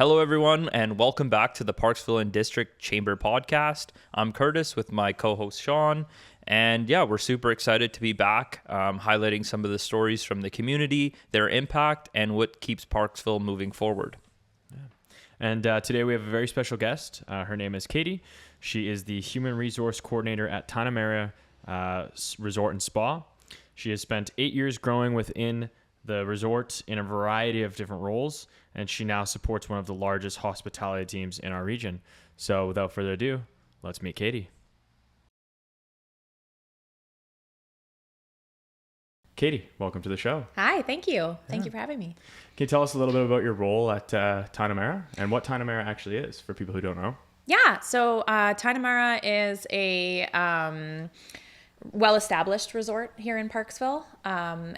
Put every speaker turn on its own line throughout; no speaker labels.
Hello, everyone, and welcome back to the Parksville and District Chamber Podcast. I'm Curtis with my co-host Sean, and yeah, we're super excited to be back, highlighting some of the stories from the community, their impact, and what keeps Parksville moving forward.
And today we have a very special guest. Her name is Katie. She is the Human Resource Coordinator at Tigh-Na-Mara Resort and Spa. She has spent 8 years growing within the resort in a variety of different roles, and she now supports one of the largest hospitality teams in our region. So without further ado, let's meet Katie. Katie, welcome to the show.
Hi, thank you. Thank you for having me.
Can you tell us a little bit about your role at Tigh-Na-Mara and what Tigh-Na-Mara actually is for people who don't know?
Yeah, so Tigh-Na-Mara is a well-established resort here in Parksville.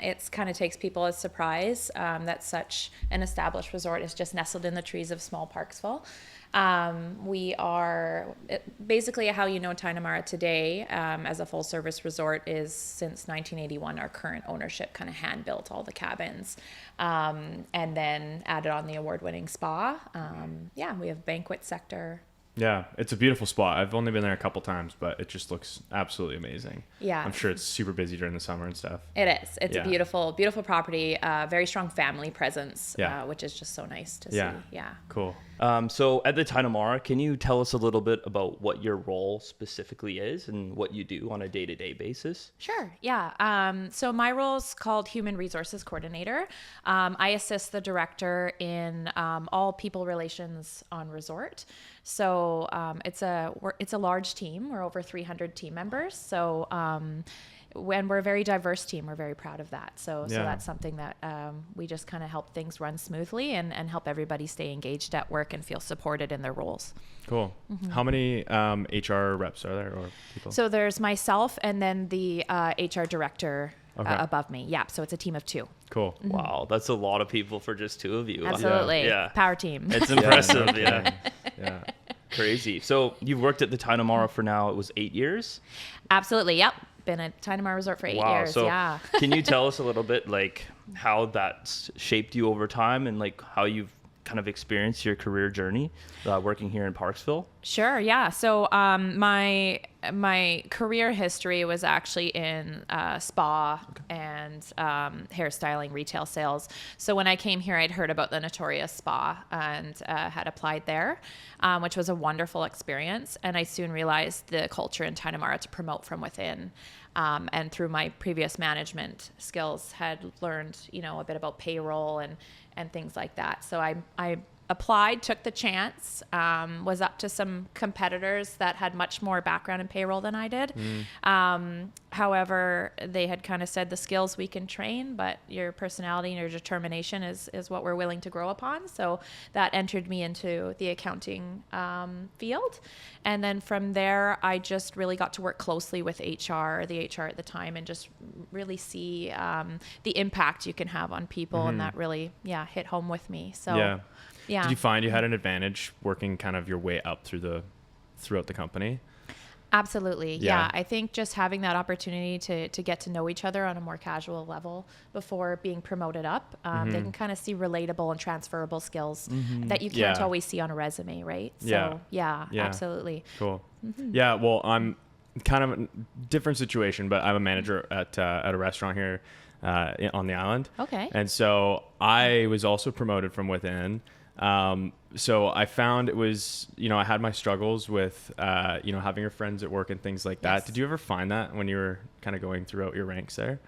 It's kind of takes people as surprise that such an established resort is just nestled in the trees of small Parksville. We are basically how you know Tigh-Na-Mara today as a full-service resort is since 1981. Our current ownership kind of hand-built all the cabins and then added on the award-winning spa. We have banquet sector.
Yeah, it's a beautiful spot. I've only been there a couple times, but it just looks absolutely amazing.
Yeah.
I'm sure it's super busy during the summer and stuff.
It is. It's a beautiful, beautiful property, very strong family presence, which is just so nice to see. Yeah.
Cool.
So at the Tigh-Na-Mara, can you tell us a little bit about what your role specifically is and what you do on a day-to-day basis?
Sure. Yeah. So my role is called Human Resources Coordinator. I assist the director in all people relations on resort. So it's a large team. We're over 300 team members. So when we're a very diverse team, we're very proud of that. So that's something that we just kind of help things run smoothly and help everybody stay engaged at work and feel supported in their roles.
Cool. Mm-hmm. How many HR reps are there or people?
So there's myself and then the HR director above me. Yeah. So it's a team of 2.
Cool.
Mm-hmm.
Wow, that's a lot of people for just 2 of you.
Absolutely.
Yeah.
Power team.
It's impressive. Yeah.
Yeah.
Crazy. So you've worked at the Tigh-Na-Mara for now, it was 8 years?
Absolutely. Yep. Been at Tigh-Na-Mara Resort for 8 years.
So
yeah.
Can you tell us a little bit like how that's shaped you over time and like how you've kind of experienced your career journey working here in Parksville?
Sure. Yeah. So my career history was actually in spa and hairstyling, retail sales. So when I came here, I'd heard about the notorious spa and had applied there, which was a wonderful experience. And I soon realized the culture in Tigh-Na-Mara to promote from within. And through my previous management skills had learned, a bit about payroll and things like that. So I applied, took the chance, was up to some competitors that had much more background in payroll than I did. However, they had kind of said the skills we can train, but your personality and your determination is what we're willing to grow upon. So that entered me into the accounting field. And then from there, I just really got to work closely with the HR at the time, and just really see the impact you can have on people. And that really, hit home with me. So, yeah.
Did you find you had an advantage working kind of your way up throughout the company?
Absolutely. Yeah. I think just having that opportunity to get to know each other on a more casual level before being promoted up, they can kind of see relatable and transferable skills that you can't always see on a resume, right? So yeah. Absolutely.
Cool. Yeah. Well, I'm kind of a different situation, but I'm a manager at a restaurant here on the island.
Okay.
And so I was also promoted from within. So I found it was, I had my struggles with, having your friends at work and things like that.
Yes.
Did you ever find that when you were kind of going throughout your ranks there?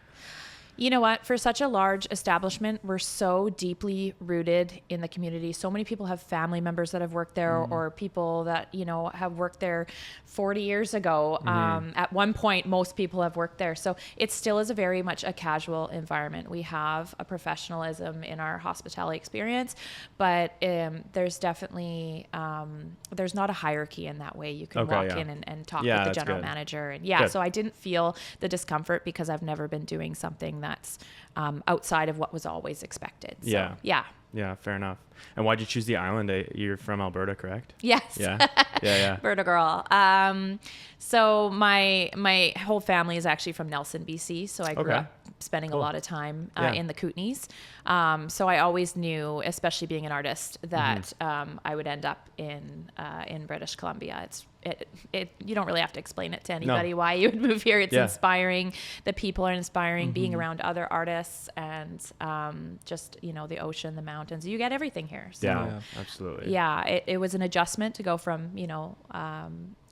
You know what? For such a large establishment, we're so deeply rooted in the community. So many people have family members that have worked there or people that, have worked there 40 years ago. At one point, most people have worked there. So it still is a very much a casual environment. We have a professionalism in our hospitality experience, but there's definitely, there's not a hierarchy in that way. You can walk in and talk with the general manager. And so I didn't feel the discomfort because I've never been doing something that's outside of what was always expected. So,
yeah, fair enough. And why'd you choose the island? You're from Alberta, correct?
Yes.
Yeah.
Alberta girl. So my whole family is actually from Nelson, BC. So I grew up spending a lot of time in the Kootenays. So I always knew, especially being an artist, that I would end up in British Columbia. You don't really have to explain it to anybody why you would move here. It's inspiring. The people are inspiring. Being around other artists and just the ocean, the mountains. You get everything here. So,
absolutely.
Yeah, it was an adjustment to go from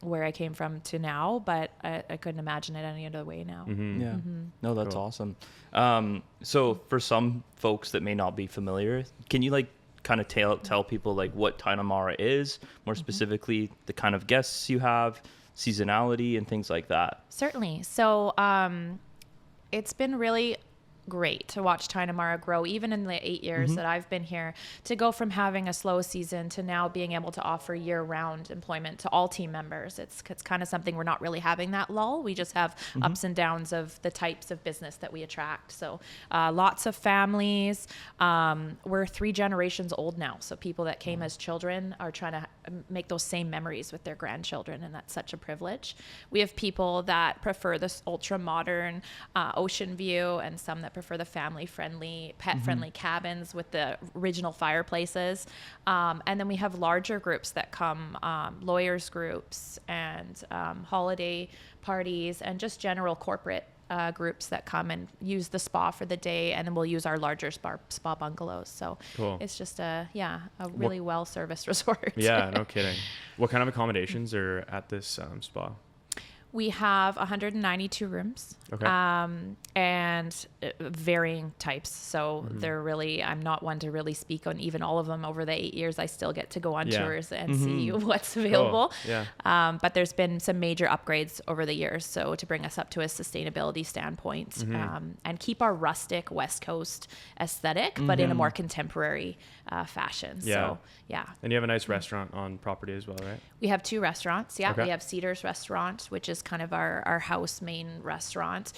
where I came from to now, but I couldn't imagine it any other way now.
No, that's awesome. So for some folks that may not be familiar, can you kind of tell people what Tigh-Na-Mara is, more specifically the kind of guests you have, seasonality and things like that?
Certainly. So it's been really great to watch Tigh-Na-Mara grow, even in the 8 years that I've been here, to go from having a slow season to now being able to offer year-round employment to all team members. It's kind of something we're not really having that lull. We just have ups and downs of the types of business that we attract. So lots of families. We're 3 generations old now. So people that came as children are trying to make those same memories with their grandchildren, and that's such a privilege. We have people that prefer this ultra-modern ocean view, and some that prefer the family-friendly, pet-friendly cabins with the original fireplaces. And then we have larger groups that come, lawyers groups and holiday parties and just general corporate groups that come and use the spa for the day, and then we'll use our larger spa bungalows. So it's just a really well-serviced resort.
Yeah, no kidding. What kind of accommodations are at this spa?
We have 192 rooms, and varying types. So they're really, I'm not one to really speak on even all of them. Over the 8 years, I still get to go on tours and see what's available.
Cool. Yeah.
But there's been some major upgrades over the years. So to bring us up to a sustainability standpoint, and keep our rustic West Coast aesthetic, but in a more contemporary fashion. So, yeah.
And you have a nice restaurant on property as well, right?
We have 2 restaurants. Yeah. We have Cedars Restaurant, which is kind of our house main restaurant,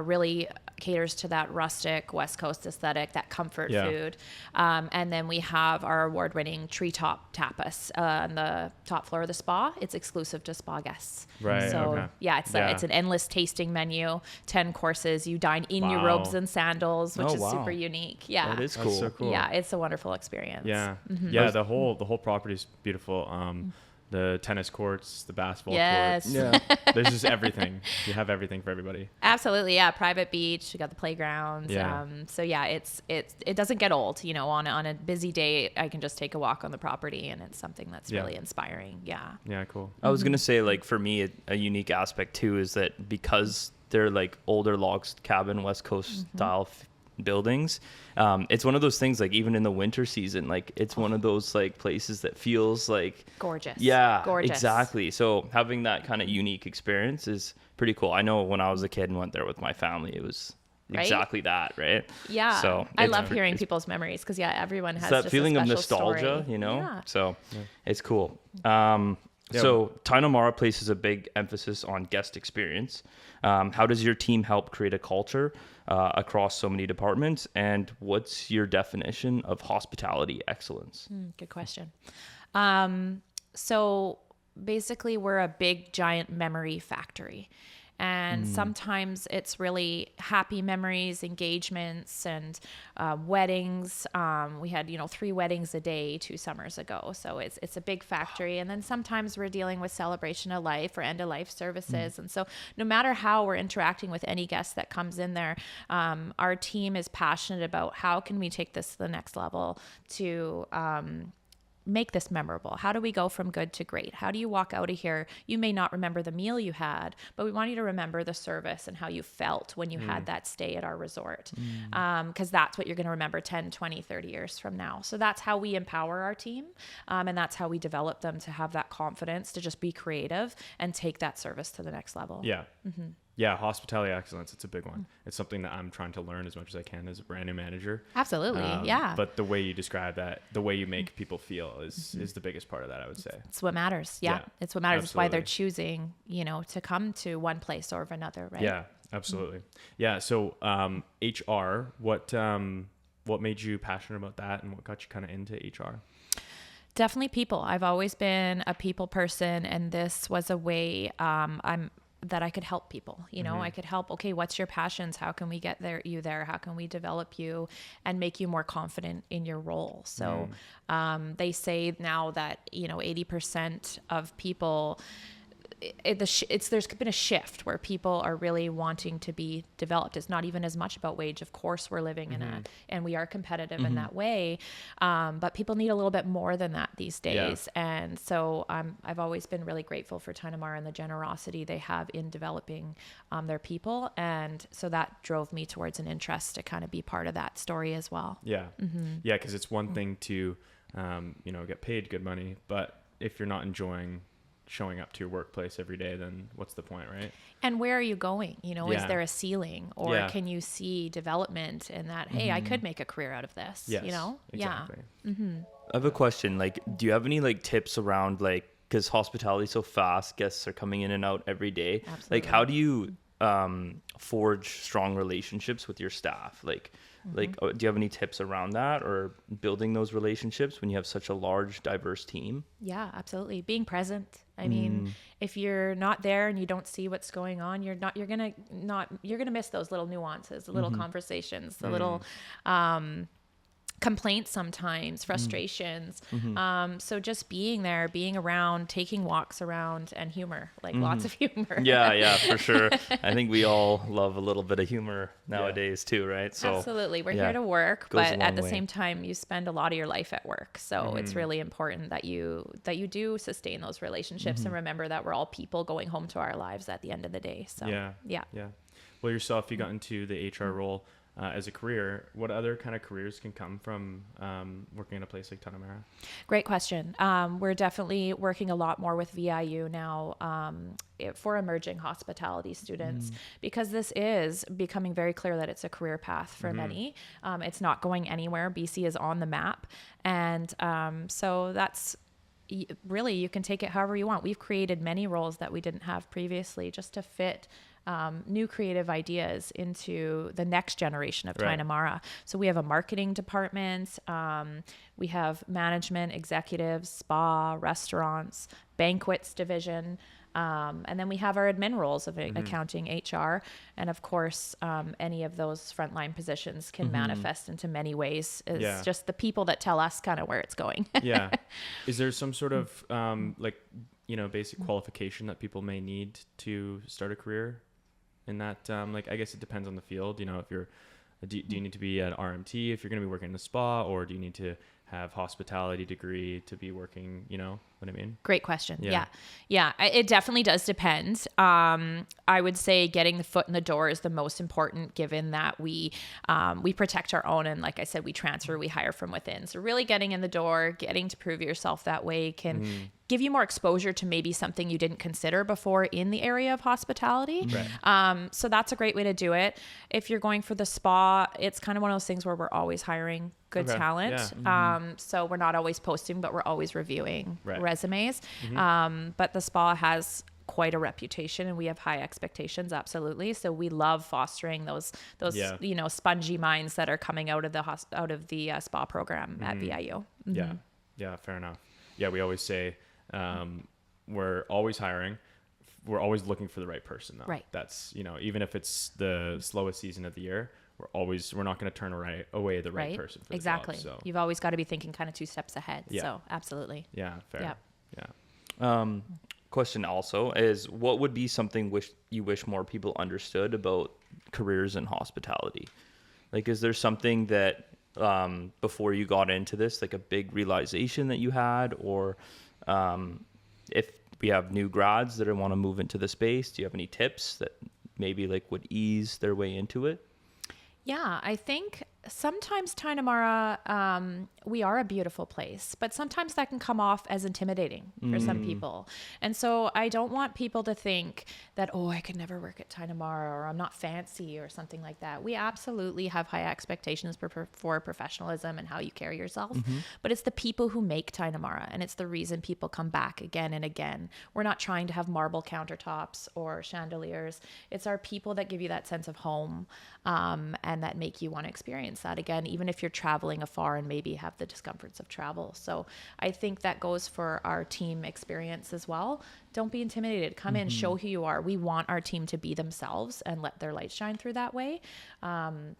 really caters to that rustic West Coast aesthetic, that comfort food. And then we have our award-winning Treetop Tapas on the top floor of the spa. It's exclusive to spa guests.
Right.
So it's an endless tasting menu, 10 courses. You dine in your robes and sandals, which is super unique. Yeah.
That is cool.
That's so cool.
Yeah, it's a wonderful experience.
Yeah. Yeah, the whole property is beautiful. The tennis courts, the basketball courts. Yeah. There's just everything. You have everything for everybody.
Absolutely. Yeah. Private beach. We got the playgrounds.
Yeah.
So yeah, it doesn't get old. On a busy day, I can just take a walk on the property, and it's something that's really inspiring. Yeah.
Yeah. Cool.
I was going to say, for me, a unique aspect too is that because they're older log cabin, West Coast style buildings, it's one of those things, even in the winter season, it's one of those places that feels
gorgeous.
Gorgeous. Exactly. So having that kind of unique experience is pretty cool. I know when I was a kid and went there with my family, it was exactly that, right?
Yeah.
So
I love hearing people's memories, because everyone has
that
just
feeling
a
of
special
nostalgia,
story.
So it's cool. So Tigh-Na-Mara places a big emphasis on guest experience. How does your team help create a culture across so many departments? And what's your definition of hospitality excellence?
Good question. So basically, we're a big, giant memory factory. And sometimes it's really happy memories, engagements, and weddings. We had, 3 weddings a day 2 summers ago. So it's a big factory. And then sometimes we're dealing with celebration of life or end of life services. And so no matter how we're interacting with any guest that comes in there, our team is passionate about how can we take this to the next level to make this memorable. How do we go from good to great? How do you walk out of here? You may not remember the meal you had, but we want you to remember the service and how you felt when you had that stay at our resort. Because that's what you're going to remember 10, 20, 30 years from now. So that's how we empower our team. And that's how we develop them to have that confidence to just be creative and take that service to the next level.
Yeah. Yeah, hospitality excellence, it's a big one. It's something that I'm trying to learn as much as I can as a brand new manager.
Absolutely, yeah.
But the way you describe that, the way you make people feel is the biggest part of that, I would say.
It's what matters, yeah. It's what matters.
Absolutely.
It's why they're choosing, to come to one place over another, right?
Yeah, absolutely. Yeah, so HR, what made you passionate about that, and what got you kind of into HR?
Definitely people. I've always been a people person, and this was a way. I'm that I could help people, you know, I could help, okay, what's your passions? How can we get you there? How can we develop you and make you more confident in your role? So, they say now that, you know, 80% of people, there's been a shift where people are really wanting to be developed. It's not even as much about wage. Of course, we're living in and we are competitive in that way. But people need a little bit more than that these days. Yeah. And so I've always been really grateful for Tigh-Na-Mara and the generosity they have in developing their people. And so that drove me towards an interest to kind of be part of that story as well.
Yeah. Yeah. Cause it's one thing to, you know, get paid good money, but if you're not enjoying showing up to your workplace every day, then what's the point, right?
And where are you going? You know, is there a ceiling, or can you see development in that, hey, I could make a career out of this, you know?
Exactly.
Yeah.
I have a question. Like, do you have any like tips around, like, because hospitality is so fast, guests are coming in and out every day.
Absolutely.
Like, how do you forge strong relationships with your staff? Like, do you have any tips around that, or building those relationships when you have such a large, diverse team?
Yeah, absolutely. Being present. I mean, if you're not there and you don't see what's going on, you're gonna miss those little nuances, the little conversations, the little complaints sometimes, frustrations. So just being there, being around, taking walks around, and humor, like lots of humor.
Yeah, for sure. I think we all love a little bit of humor nowadays too, right? So
absolutely. We're here to work, but at the same time, you spend a lot of your life at work. So it's really important that you do sustain those relationships and remember that we're all people going home to our lives at the end of the day. So yeah.
Well, yourself, you got into the HR role as a career. What other kind of careers can come from working in a place like Tigh-Na-Mara?
Great question. We're definitely working a lot more with VIU now for emerging hospitality students, because this is becoming very clear that it's a career path for many. It's not going anywhere. BC is on the map. And so that's really, you can take it however you want. We've created many roles that we didn't have previously just to fit new creative ideas into the next generation of Tigh-Na-Mara. So we have a marketing department, we have management, executives, spa, restaurants, banquets division, and then we have our admin roles of accounting, HR, and of course, any of those frontline positions can manifest into many ways. It's just the people that tell us kind of where it's going.
Is there some sort of like, you know, basic qualification that people may need to start a career in that? Like, I guess it depends on the field. You know, if you're, do you need to be an RMT if you're going to be working in a spa, or do you need to have hospitality degree to be working, you know what I mean?
Great question. Yeah. It definitely does depend. I would say getting the foot in the door is the most important, given that we protect our own. And like I said, we transfer, we hire from within. So really getting in the door, getting to prove yourself that way can give you more exposure to maybe something you didn't consider before in the area of hospitality. So that's a great way to do it. If you're going for the spa, it's kind of one of those things where we're always hiring good talent. So we're not always posting, but we're always reviewing resumes. But the spa has quite a reputation and we have high expectations. Absolutely. So we love fostering those you know, spongy minds that are coming out of the spa program at VIU.
Yeah, fair enough. Yeah, we always say we're always hiring. We're always looking for the right person though. Right. That's, you know, even if it's the slowest season of the year, we're not going to turn away the right person for the job. So
you've always got to be thinking kind of 2 steps ahead. So absolutely.
Yeah, fair.
Question also is, what would be something you wish more people understood about careers in hospitality? Like, is there something that before you got into this, like a big realization that you had, or if we have new grads that want to move into the space, do you have any tips that maybe like would ease their way into it?
Yeah, I think sometimes Tigh-Na-Mara, we are a beautiful place, but sometimes that can come off as intimidating for some people. And so I don't want people to think that, oh, I could never work at Tigh-Na-Mara, or I'm not fancy or something like that. We absolutely have high expectations for professionalism and how you carry yourself, but it's the people who make Tigh-Na-Mara, and it's the reason people come back again and again. We're not trying to have marble countertops or chandeliers. It's our people that give you that sense of home, and that make you want to experience experience that again, even if you're traveling afar and maybe have the discomforts of travel. So I think that goes for our team experience as well. Don't be intimidated. Come in, show who you are. We want our team to be themselves and let their light shine through that way.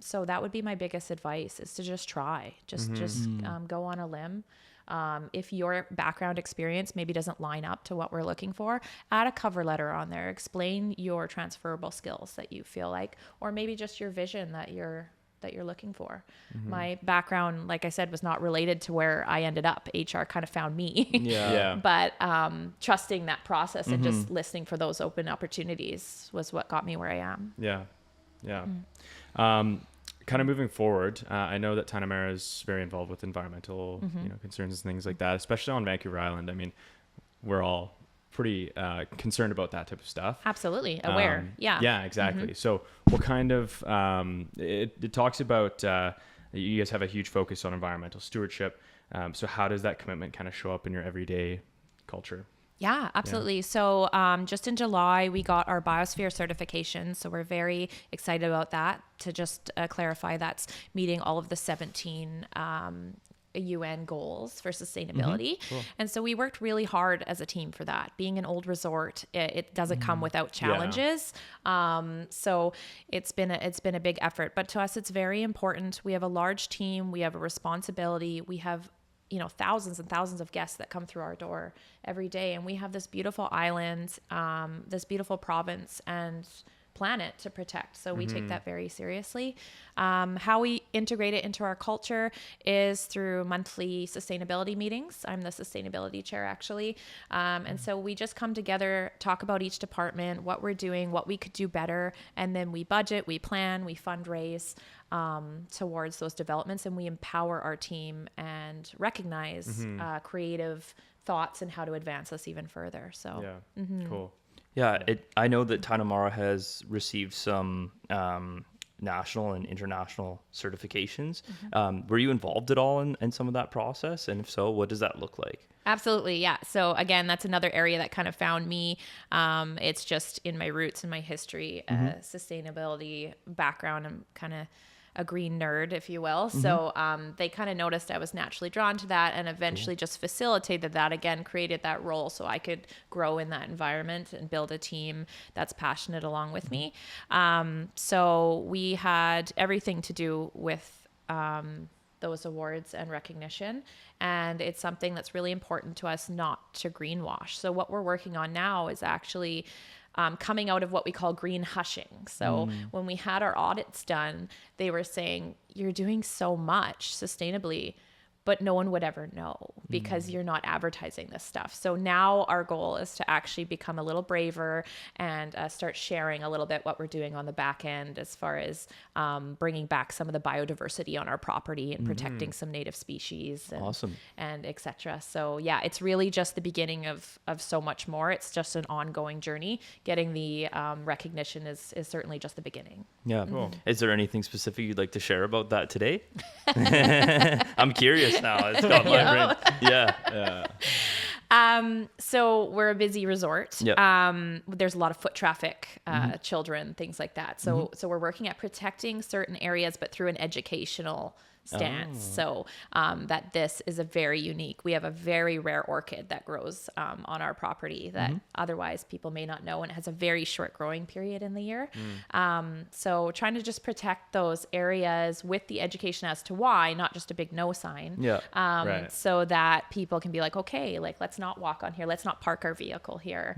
So that would be my biggest advice, is to just try, just go on a limb. If your background experience maybe doesn't line up to what we're looking for, add a cover letter on there. Explain your transferable skills that you feel like, or maybe just your vision that you're looking for. My background, like I said, was not related to where I ended up. HR kind of found me. But trusting that process and just listening for those open opportunities was what got me where I am.
Kind of moving forward, I know that Tigh-Na-Mara is very involved with environmental concerns and things like that, especially on Vancouver Island. I mean, we're all pretty concerned about that type of stuff.
Absolutely. Aware.
Yeah, exactly. So what kind of, it talks about, you guys have a huge focus on environmental stewardship. So how does that commitment kind of show up in your everyday culture?
Yeah, absolutely. So just in July, we got our biosphere certification. So we're very excited about that. To just clarify, that's meeting all of the 17 UN goals for sustainability.
Cool.
And so we worked really hard as a team for that. Being an old resort, it doesn't come without challenges. So it's been a big effort, but to us, it's very important. We have a large team. We have a responsibility. We have thousands and thousands of guests that come through our door every day. And we have this beautiful island, this beautiful province and planet to protect. So we take that very seriously. How we integrate it into our culture is through monthly sustainability meetings. I'm the sustainability chair, actually. And so we just come together, talk about each department, what we're doing, what we could do better. And then we budget, we plan, we fundraise towards those developments, and we empower our team and recognize creative thoughts and how to advance us even further. So
Cool.
Yeah, I know that Tigh-Na-Mara has received some national and international certifications. Were you involved at all in some of that process? And if so, what does that look like?
Absolutely. Yeah. So again, that's another area that kind of found me. It's just in my roots and my history, sustainability background. I'm kind of a green nerd, if you will. So they kind of noticed I was naturally drawn to that, and eventually just facilitated that, again, created that role so I could grow in that environment and build a team that's passionate along with me. So we had everything to do with those awards and recognition. And it's something that's really important to us not to greenwash. So what we're working on now is actually coming out of what we call green hushing. So when we had our audits done, they were saying, you're doing so much sustainably, but no one would ever know because you're not advertising this stuff. So now our goal is to actually become a little braver and start sharing a little bit what we're doing on the back end as far as bringing back some of the biodiversity on our property and protecting some native species and et cetera. So yeah, it's really just the beginning of so much more. It's just an ongoing journey. Getting the recognition is certainly just the beginning.
Yeah. Cool. Is there anything specific you'd like to share about that today? I'm curious now. It's got my brain. Yeah.
So we're a busy resort.
Yep.
There's a lot of foot traffic, children, things like that. So we're working at protecting certain areas, but through an educational stance. So that this is a very unique, we have a very rare orchid that grows on our property that otherwise people may not know, and it has a very short growing period in the year. So trying to just protect those areas with the education as to why, not just a big no sign. So that people can be like, okay, like let's not walk on here, let's not park our vehicle here.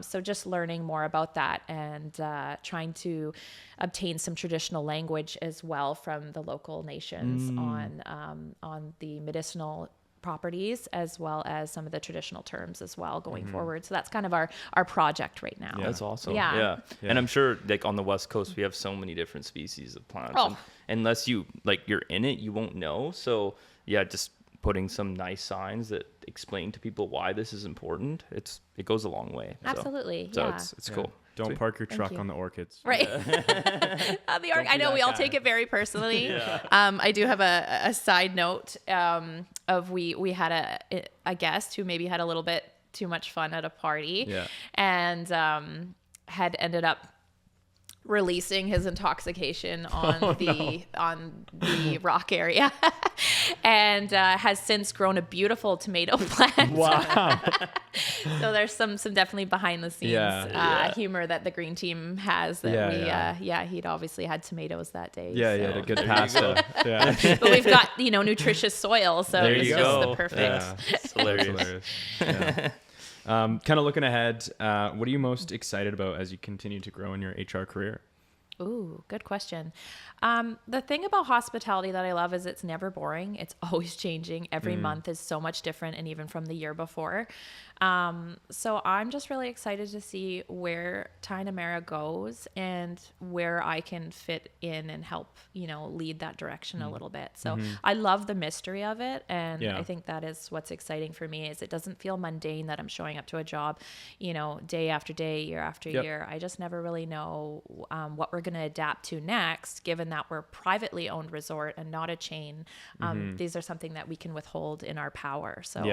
So just learning more about that and trying to obtain some traditional language as well from the local nations on the medicinal properties, as well as some of the traditional terms as well going forward. So that's kind of our project right now.
That's awesome. Yeah. And I'm sure like on the West Coast, we have so many different species of plants. And unless you're in it, you won't know. So yeah, just putting some nice signs that explain to people why this is important, it goes a long way.
Absolutely.
So it's cool.
Don't park your truck on the orchids.
Right. I know we all take it very personally. I do have a side note of we had a guest who maybe had a little bit too much fun at a party and had ended up releasing his intoxication on the rock area, and has since grown a beautiful tomato plant.
Wow.
So there's some definitely behind the scenes humor that the green team has. That he'd obviously had tomatoes that day.
Yeah,
so.
yeah, good pasta. Yeah.
But we've got nutritious soil, so
There
it's
you
just
go.
the perfect.
Yeah.
It's hilarious.
Yeah. Kind of looking ahead, what are you most excited about as you continue to grow in your HR career?
Ooh, good question. The thing about hospitality that I love is it's never boring. It's always changing. Every month is so much different, and even from the year before. So I'm just really excited to see where Tigh-Na-Mara goes and where I can fit in and help, lead that direction a little bit. So I love the mystery of it. And I think that is what's exciting for me is it doesn't feel mundane that I'm showing up to a job, day after day, year after year. I just never really know what we're going to adapt to next, given that we're a privately owned resort and not a chain. These are something that we can withhold in our power. So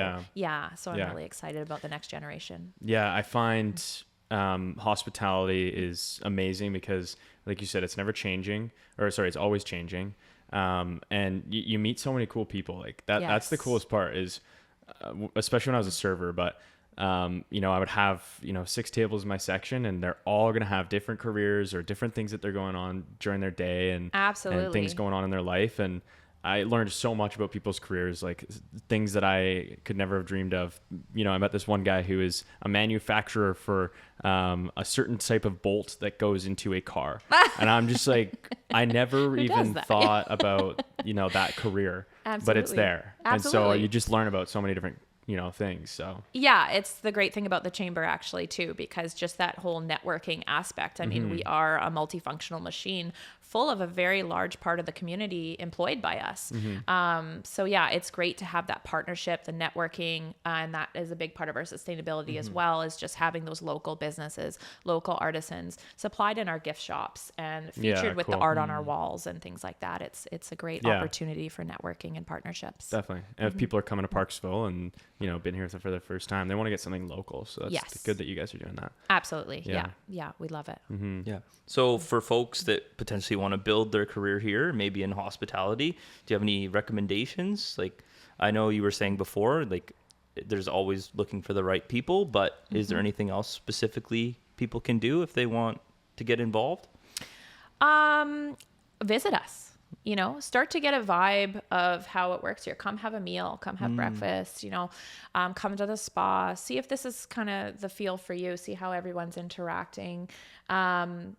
so I'm really excited about the next generation.
Yeah, I find hospitality is amazing because, like you said, it's never changing, it's always changing. And you meet so many cool people. Like that. That's the coolest part is, especially when I was a server, but I would have, 6 tables in my section, and they're all going to have different careers or different things that they're going on during their day and things going on in their life. And I learned so much about people's careers, like things that I could never have dreamed of. I met this one guy who is a manufacturer for a certain type of bolt that goes into a car. And I'm just like, I never even thought about, that career, but it's there.
Absolutely.
And so you just learn about so many different things. So
yeah, it's the great thing about the chamber actually too, because just that whole networking aspect. I mean, we are a multifunctional machine full of a very large part of the community employed by us. So yeah, it's great to have that partnership, the networking, and that is a big part of our sustainability as well, is just having those local businesses, local artisans supplied in our gift shops and featured with the art on our walls and things like that. It's a great opportunity for networking and partnerships.
Definitely. And if people are coming to Parksville and been here for the first time, they want to get something local. So that's good that you guys are doing that.
Absolutely. Yeah. We love it.
Yeah. So for folks that potentially want to build their career here, maybe in hospitality, do you have any recommendations? Like, I know you were saying before, like there's always looking for the right people, but is there anything else specifically people can do if they want to get involved?
Visit us. Start to get a vibe of how it works here. Come have a meal, come have breakfast, come to the spa, see if this is kind of the feel for you, see how everyone's interacting. And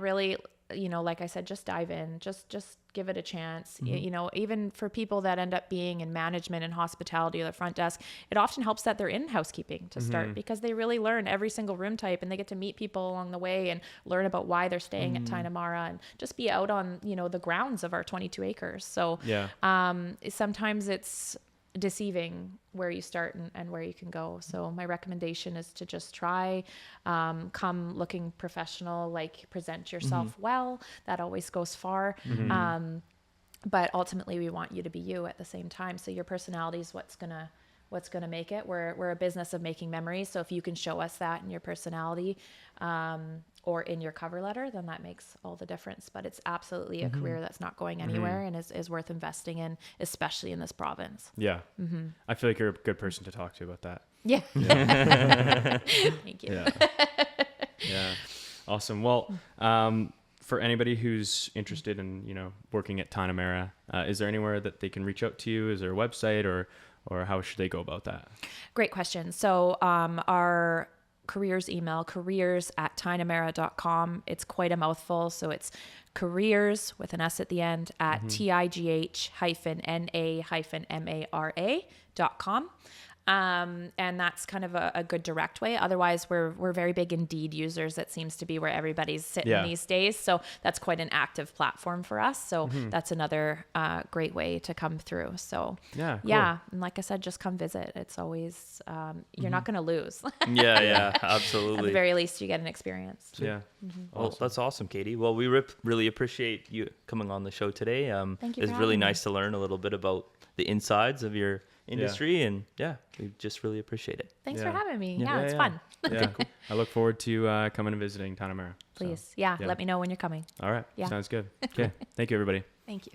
really, like I said, just dive in, just give it a chance. Even for people that end up being in management and hospitality or the front desk, it often helps that they're in housekeeping to start, because they really learn every single room type, and they get to meet people along the way and learn about why they're staying at Tigh-Na-Mara and just be out on, the grounds of our 22 acres. So sometimes it's deceiving where you start and where you can go. So my recommendation is to just try, come looking professional, like present yourself well. That always goes far. But ultimately we want you to be you at the same time. So your personality is what's gonna make it. We're a business of making memories. So if you can show us that in your personality, or in your cover letter, then that makes all the difference. But it's absolutely a career that's not going anywhere and is worth investing in, especially in this province.
Yeah. I feel like you're a good person to talk to about that.
Yeah. Thank you.
Yeah. Awesome. Well, for anybody who's interested in, working at Tigh-Na-Mara, is there anywhere that they can reach out to you? Is there a website or how should they go about that?
Great question. So, our careers email, careers@tighnamara.com. It's quite a mouthful. So it's careers with an S at the end at tigh-na-mara.com. And that's kind of a good direct way. Otherwise, we're very big Indeed users. That seems to be where everybody's sitting these days. So that's quite an active platform for us. So that's another great way to come through. So
cool.
And like I said, just come visit. It's always you're not going to lose.
Yeah, absolutely.
At the very least, you get an experience.
Yeah.
Well, that's awesome, Katie. Well, we really appreciate you coming on the show today.
Thank you.
It's really nice to learn a little bit about the insides of your industry. And we just really appreciate it.
Thanks
Yeah.
for having me.
Yeah.
It's fun.
Yeah. Cool. I look forward to coming and visiting Tigh-Na-Mara.
Please.
So,
Yeah. Let me know when you're coming.
all right.
Yeah.
Sounds good. Okay. Thank you, everybody.
Thank you.